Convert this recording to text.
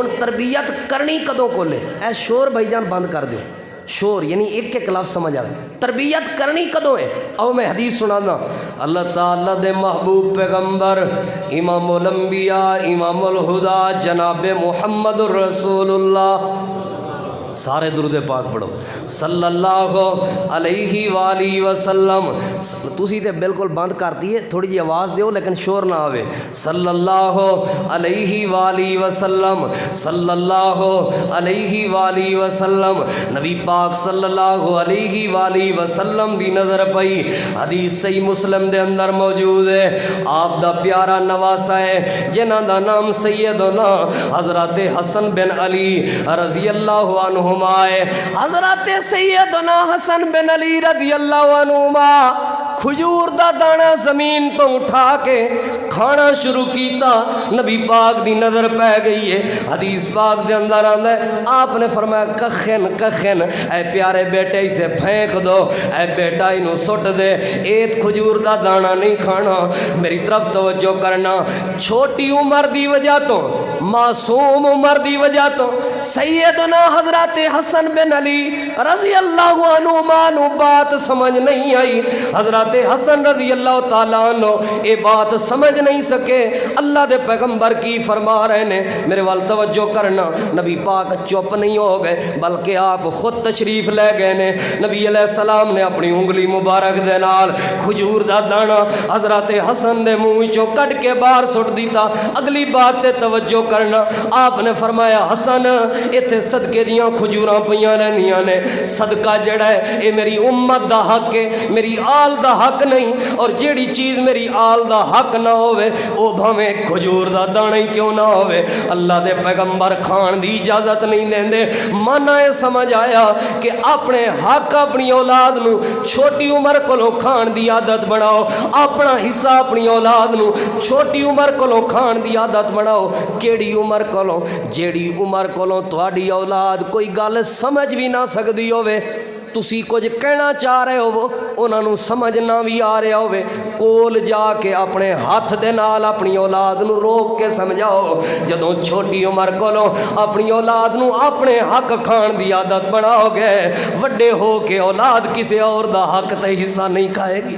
ہن تربیت کرنی کدوں کولے اے شور بھائی جان بند کر دیو شور یعنی ایک ایک لفظ سمجھ آئے تربیت کرنی کدوں ہے او میں حدیث سنانا اللہ تعالیٰ دے محبوب پیغمبر امام الانبیاء امام الہدا جناب محمد الرسول اللہ سارے درود پاک پڑھو صلی اللہ علیہ وآلہ وسلم تسی تے بالکل بند کر دیئے تھوڑی جی آواز دیو لیکن شور نہ آوے صلی اللہ علیہ وآلہ وسلم صلی اللہ علیہ وآلہ وسلم نبی پاک صلی اللہ علیہ وآلہ وسلم دی نظر پئی حدیث صحیح مسلم دے اندر موجود ہے آپ دا پیارا نواسا ہے جنہ دا نام سیدنا حضرت حسن بن علی رضی اللہ عنہ حضرت سیدنا حسن بن علی رضی اللہ عنہما کھجور دا دانا زمین تو اٹھا کے کھانا شروع کیتا نبی پاک دی نظر پہ گئی ہے حدیث پاک دے اندر آندہ ہے آپ نے فرمایا کخن کخن اے پیارے بیٹے اسے پھینک دو اے بیٹا انہوں سٹ دے ایت کھجور دا دانا نہیں کھانا میری طرف توجہ کرنا چھوٹی عمر دی وجہ تو معصوم عمر دی وجہ تو سیدنا حضرت حسن بن علی رضی اللہ عنہ مانو بات سمجھ نہیں آئی حضرت حسن رضی اللہ تعالیٰ عنہ یہ بات سمجھ نہیں سکے اللہ دے پیغمبر کی فرما رہے نے میرے وال توجہ کرنا نبی پاک چپ نہیں ہو گئے بلکہ آپ خود تشریف لے گئے نے نبی علیہ السلام نے اپنی انگلی مبارک دے نال کھجور دا دانا حضرت حسن دے منہ چوں کٹ کے باہر سٹ دیتا اگلی بات تے توجہ کرنا آپ نے فرمایا حسن ایتھے صدقے دیاں کھجوراں پیاں رہنیاں نے صدقہ جڑا ہے اے میری امت دا حق ہے میری آل دا حق نہیں اور جیڑی چیز میری آل دا حق نہ ہوئے او بھامیں کھجور دا دانا ہی کیوں نہ ہوئے اللہ دے پیغمبر کھان دی اجازت نہیں دیندے مانا ہے سمجھ آیا کہ اپنے حق اپنی اولاد نو چھوٹی عمر کولو کھان دی عادت بناؤ اپنا حصہ اپنی اولاد نو چھوٹی عمر کولو کھان دی عادت بناؤ کیڑی عمر کولو جیڑی عمر کولو تواڈی اولاد کوئی گل سمجھ بھی نہ سکدی ہوئے تسی کچھ کہنا چاہ رہے ہو انہاں نو سمجھنا بھی آ رہا ہوئے کول جا کے اپنے ہاتھ دے نال اپنی اولاد نو روک کے سمجھاؤ جدوں چھوٹی عمر کولوں اپنی اولاد نو اپنے حق کھان دی عادت بناؤ گے وڈے ہو کے اولاد کسی اور دا حق تے حصہ نہیں کھائے گی